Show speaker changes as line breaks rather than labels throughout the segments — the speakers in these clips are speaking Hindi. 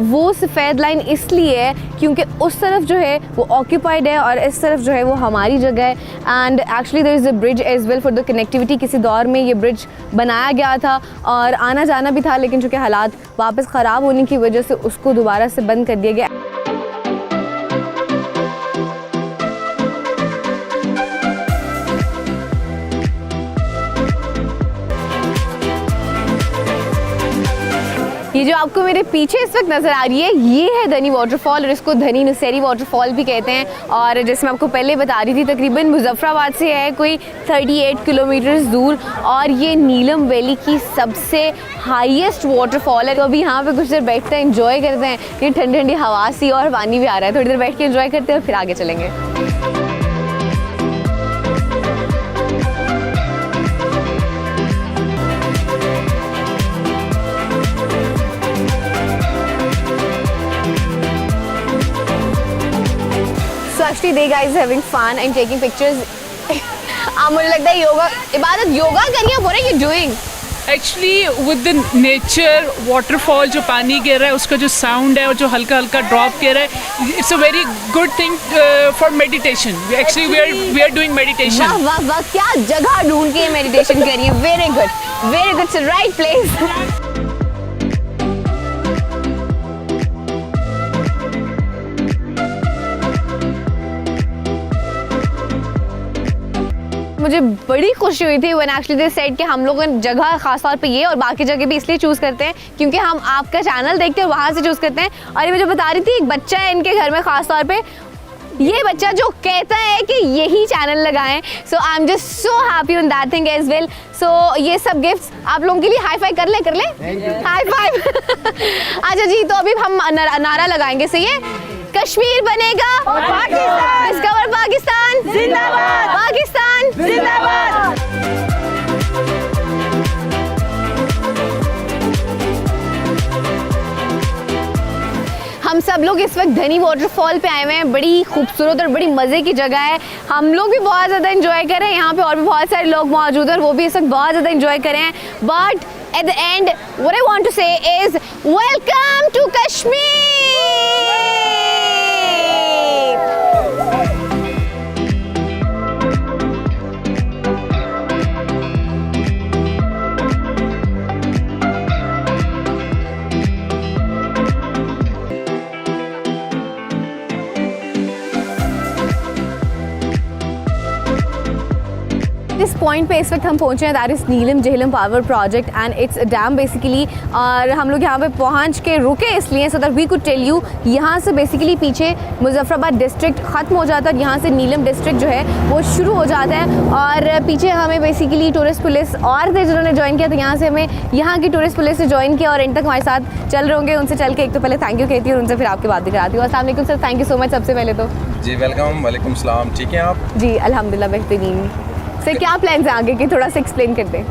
वो सफ़ेद लाइन इसलिए है क्योंकि उस तरफ जो है वो ऑक्यूपाइड है और इस तरफ जो है वो हमारी जगह है। And actually there is a bridge as well for the connectivity. किसी दौर में ये ब्रिज बनाया गया था और आना जाना भी था, लेकिन चूँकि हालात वापस ख़राब होने की वजह से उसको दोबारा से बंद कर दिया गया। ये जो आपको मेरे पीछे इस वक्त नज़र आ रही है, ये है धनी वाटरफॉल और इसको धनी नुसेरी वाटरफॉल भी कहते हैं। और जैसे मैं आपको पहले बता रही थी, तकरीबन मुजफ्फराबाद से है कोई 38 किलोमीटर दूर और ये नीलम वैली की सबसे हाईएस्ट वाटरफॉल है। तो अभी यहाँ पे कुछ देर बैठते हैं, एंजॉय करते हैं। ये ठंडी ठंडी हवा सी और पानी भी आ रहा है, थोड़ी देर बैठ के एंजॉय करते हैं और फिर आगे चलेंगे। Actually, they guys having fun and taking pictures. मुझे लगता है योगा करिए। What are you doing?
Actually, with the nature, waterfall जो पानी गिर रहा है उसका जो sound है और जो हल्का हल्का drop गिर रहा है, it's a very good thing for meditation. Actually, we are doing meditation.
वाह वाह वाह, क्या जगह ढूंढ के meditation करिए। Very good, it's the right place. मुझे बड़ी खुशी हुई थी when actually they said कि हम लोग जगह खास तौर पे ये और बाकी जगह भी इसलिए चूज़ करते हैं क्योंकि हम आपका चैनल देखते हैं और वहाँ से चूज़ करते हैं। और ये मुझे बता रही थी, एक बच्चा है इनके घर में खास तौर पे, ये बच्चा जो कहता है कि यही चैनल लगाएं। So I am just so happy on that thing as well. So ये सब गिफ्ट्स आप लोगों के लिए। हाई फाइव कर ले हाई फाइव। अच्छा जी, तो अभी हम नारा लगाएंगे, सही है? कश्मीर बनेगा पाकिस्तान, डिस्कवर पाकिस्तान जिंदाबाद, पाकिस्तान जिंदाबाद। हम सब लोग इस वक्त धनी वाटरफॉल पे आए हुए हैं। बड़ी खूबसूरत और बड़ी मज़े की जगह है। हम लोग भी बहुत ज़्यादा एंजॉय कर रहे हैं। यहाँ पे और भी बहुत सारे लोग मौजूद हैं और वो भी इस वक्त बहुत ज़्यादा एंजॉय कर रहे हैं। But at the end what I want to say is welcome to Kashmir. इस पॉइंट पे इस वक्त हम पहुंचे हैं, that is Neelam Jhelum power project and it's a dam basically. और हम लोग यहाँ पे पहुँच के रुके इसलिए so that we could tell you. यहाँ से बेसिकली पीछे मुजफ्फराबाद डिस्ट्रिक्ट ख़त्म हो जाता है और यहाँ से नीलम डिस्ट्रिक्ट जो है वो शुरू हो जाता है। और पीछे हमें बेसिकली टूरिस्ट पुलिस और थे जिन्होंने ज्वाइन किया, तो यहाँ से हमें यहाँ की टूरिस्ट पुलिस से ज्वाइन किया और इन तक हमारे साथ चल रहे होंगे। उनसे चल के एक तो पहले थैंक यू कहती हूँ और उनसे फिर आपकी बात भी कराती हूँ। अस्सलाम वालेकुम sir, thank you so much सबसे पहले तो।
जी वेलकम। वालेकुम सलाम। ठीक हैं आप?
जी अल्हम्दुलिल्लाह बेहतरीन। सर क्या प्लान्स हैं आगे के, थोड़ा सा एक्सप्लेन कर दें।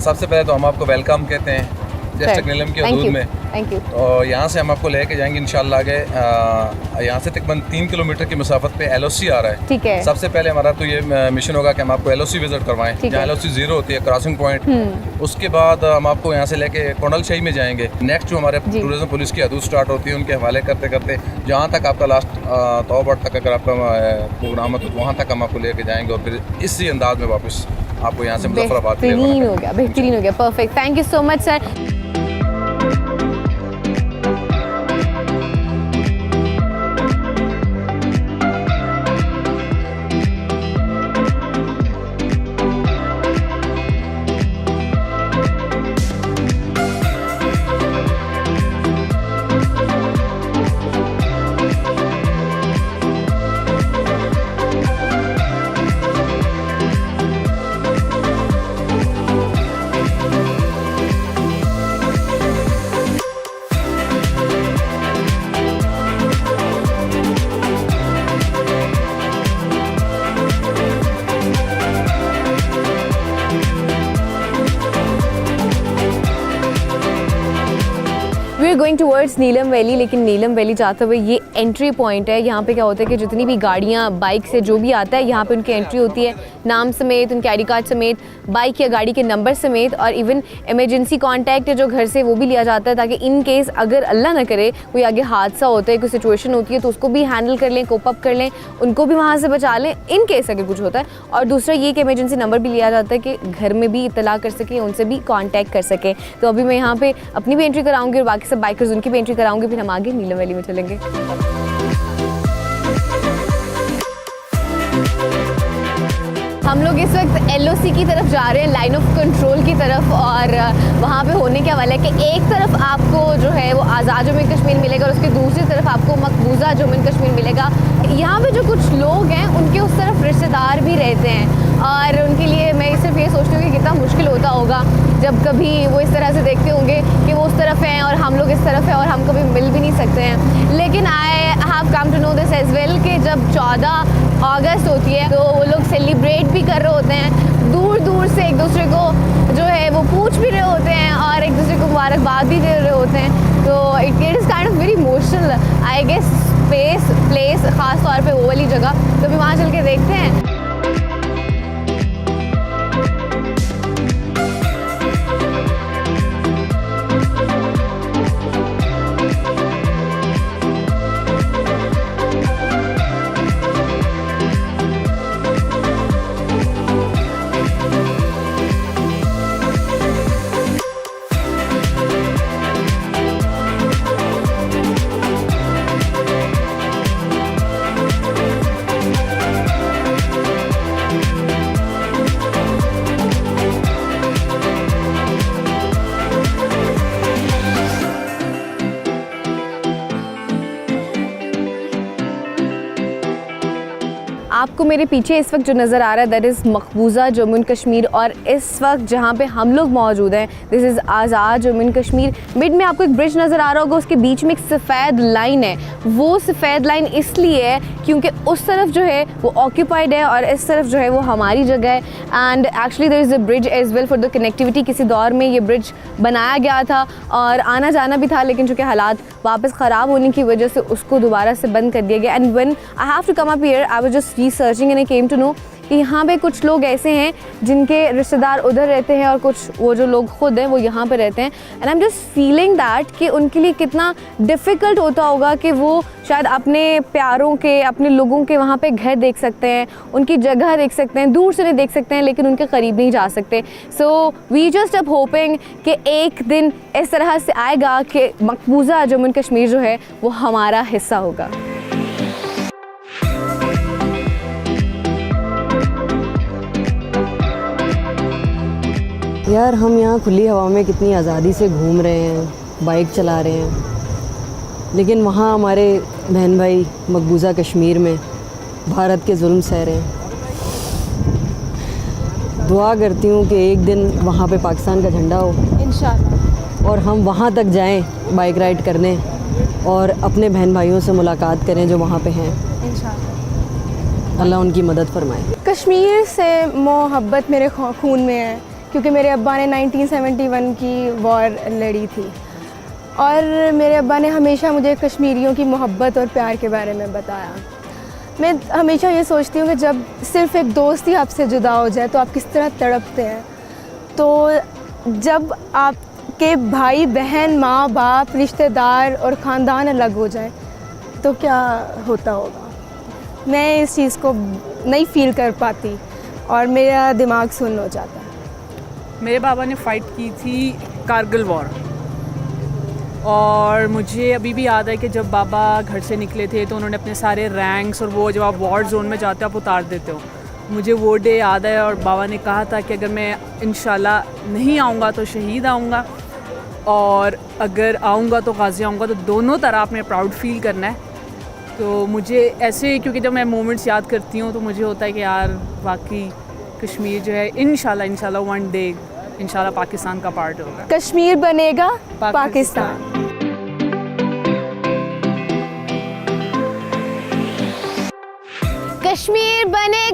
सबसे पहले तो हम आपको वेलकम कहते हैं डिस्ट्रिक्ट नीलम की हदूद में।
Thank you.
तो यहाँ से हम आपको लेके जाएंगे इंशाल्लाह आगे। यहाँ से तकरीबन 3 किलोमीटर की मसाफत पे LOC आ रहा है।
ठीक है।
सबसे पहले हमारा तो ये मिशन होगा कि हम आपको LOC विजिट करवाएं, जहाँ LOC 0 होती है, क्रॉसिंग पॉइंट। उसके बाद हम आपको यहाँ से लेके कोंडल शाही में जाएंगे। नेक्स्ट जो हमारे टूरिज्म पुलिस की हदूद स्टार्ट होती है, उनके हवाले करते करते जहाँ तक आपका लास्ट तौबट तक अगर आपका प्रोग्राम है तो वहाँ तक हम आपको लेके जाएंगे और फिर इसी अंदाज में वापस आपको यहाँ से मुजफ्फराबाद
बेहतरीन हो गया। Perfect, thank you so much sir. Going towards Neelam valley, लेकिन नीलम वैली जाते हुए ये एंट्री पॉइंट है। यहाँ पे क्या होता है कि जितनी भी गाड़ियाँ बाइक से जो भी आता है यहाँ पे उनकी एंट्री होती है, नाम समेत, उनके आई डी कार्ड समेत, बाइक या गाड़ी के नंबर समेत, और इवन इमरजेंसी कॉन्टैक्ट है जो घर से वो भी लिया जाता है, ताकि इन केस अगर अल्लाह ना करे कोई आगे हादसा होता है, कोई सिचुएशन होती है, तो उसको भी हैंडल कर लें, कोप अप कर लें, उनको भी वहाँ से बचा लें इन केस अगर कुछ होता है। और दूसरा ये कि इमरजेंसी नंबर भी लिया जाता है कि घर में भी इतला कर सकें, उनसे भी कॉन्टैक्ट कर सकें। तो अभी मैं यहाँ पे अपनी भी एंट्री कराऊंगी और बाकी सब बाइकर्स उनकी भी एंट्री कराऊंगी, फिर हम आगे नीलम वैली में चलेंगे। हम लोग इस वक्त LOC की तरफ जा रहे हैं, लाइन ऑफ कंट्रोल की तरफ, और वहाँ पे होने क्या वाला है कि एक तरफ आपको जो है वो आज़ाद जम्मू कश्मीर मिलेगा और उसके दूसरी तरफ आपको मकबूजा जम्मू कश्मीर मिलेगा। यहाँ पे जो कुछ लोग हैं उनके उस तरफ रिश्तेदार भी रहते हैं, और उनके लिए मैं सिर्फ ये सोचती हूँ कि कितना मुश्किल होता होगा जब कभी वो इस तरह से देखते होंगे कि वो उस तरफ हैं और हम लोग इस तरफ हैं और हम कभी मिल भी नहीं सकते हैं। लेकिन I have come to know this as well कि जब 14 अगस्त होती है तो वो लोग सेलिब्रेट भी कर रहे होते हैं, दूर दूर से एक दूसरे को जो है वो पूछ भी रहे होते हैं और एक दूसरे को मुबारकबाद भी दे रहे होते हैं। तो it is kind of very emotional I guess place, ख़ास तौर पे वो वाली जगह। तो अभी वहाँ चल के देखते हैं। आपको मेरे पीछे इस वक्त जो नज़र आ रहा है दैट इज़ मकबूजा जम्मू एंड कश्मीर, और इस वक्त जहाँ पे हम लोग मौजूद हैं this is Azad Jammu and Kashmir. Mid में आपको एक ब्रिज नज़र आ रहा होगा, उसके बीच में एक सफ़ेद लाइन है। वो सफ़ेद लाइन इसलिए है क्योंकि उस तरफ जो है वो ऑक्यूपाइड है और इस तरफ जो है वो हमारी जगह है। And actually there is a bridge as well for the connectivity. किसी दौर में ये ब्रिज बनाया गया था और आना जाना भी था, लेकिन चूँकि हालात वापस ख़राब होने की वजह से उसको दोबारा से बंद कर दिया गया। And when I have to come up here I was just researching and I came to know कि यहाँ पे कुछ लोग ऐसे हैं जिनके रिश्तेदार उधर रहते हैं और कुछ वो जो लोग खुद हैं वो यहाँ पे रहते हैं। And I am just feeling that कि उनके लिए कितना डिफ़िकल्ट होता होगा कि वो शायद अपने प्यारों के, अपने लोगों के वहाँ पे घर देख सकते हैं, उनकी जगह देख सकते हैं, दूर से नहीं देख सकते हैं, लेकिन उनके करीब नहीं जा सकते। सो वी जस्ट अब होपिंग कि एक दिन इस तरह से आएगा कि मकबूजा जम्मू एंड कश्मीर जो है वो हमारा हिस्सा होगा।
यार हम यहाँ खुली हवा में कितनी आज़ादी से घूम रहे हैं, बाइक चला रहे हैं, लेकिन वहाँ हमारे बहन भाई मकबूजा कश्मीर में भारत के जुल्म सह रहे हैं। दुआ करती हूँ कि एक दिन वहाँ पे पाकिस्तान का झंडा हो इंशाअल्लाह, और हम वहाँ तक जाएं बाइक राइड करने और अपने बहन भाइयों से मुलाकात करें जो वहाँ पे हैं इंशाअल्लाह। अल्लाह उनकी मदद फरमाए।
कश्मीर से मोहब्बत मेरे खून में है क्योंकि मेरे अब्बा ने 1971 की वॉर लड़ी थी और मेरे अब्बा ने हमेशा मुझे कश्मीरियों की मोहब्बत और प्यार के बारे में बताया। मैं हमेशा ये सोचती हूँ कि जब सिर्फ़ एक दोस्त ही आपसे जुदा हो जाए तो आप किस तरह तड़पते हैं। तो जब आपके भाई बहन, माँ बाप, रिश्तेदार और ख़ानदान अलग हो जाए तो क्या होता होगा। मैं इस चीज़ को नहीं फ़ील कर पाती और मेरा दिमाग सुन्न हो जाता है।
मेरे बाबा ने फ़ाइट की थी कारगिल वॉर, और मुझे अभी भी याद है कि जब बाबा घर से निकले थे तो उन्होंने अपने सारे रैंक्स और वो जब आप वॉर जोन में जाते हो आप उतार देते हो। मुझे वो डे याद है और बाबा ने कहा था कि अगर मैं इंशाल्लाह नहीं आऊँगा तो शहीद आऊँगा, और अगर आऊँगा तो गाज़ी आऊँगा। तो दोनों तरह आपने प्राउड फील करना है। तो मुझे ऐसे, क्योंकि जब मैं मोमेंट्स याद करती हूँ तो मुझे होता है कि यार वाकई कश्मीर जो है इंशाल्लाह वन डे इंशाल्लाह पाकिस्तान का पार्ट होगा।
कश्मीर बनेगा पाकिस्तान।
कश्मीर बने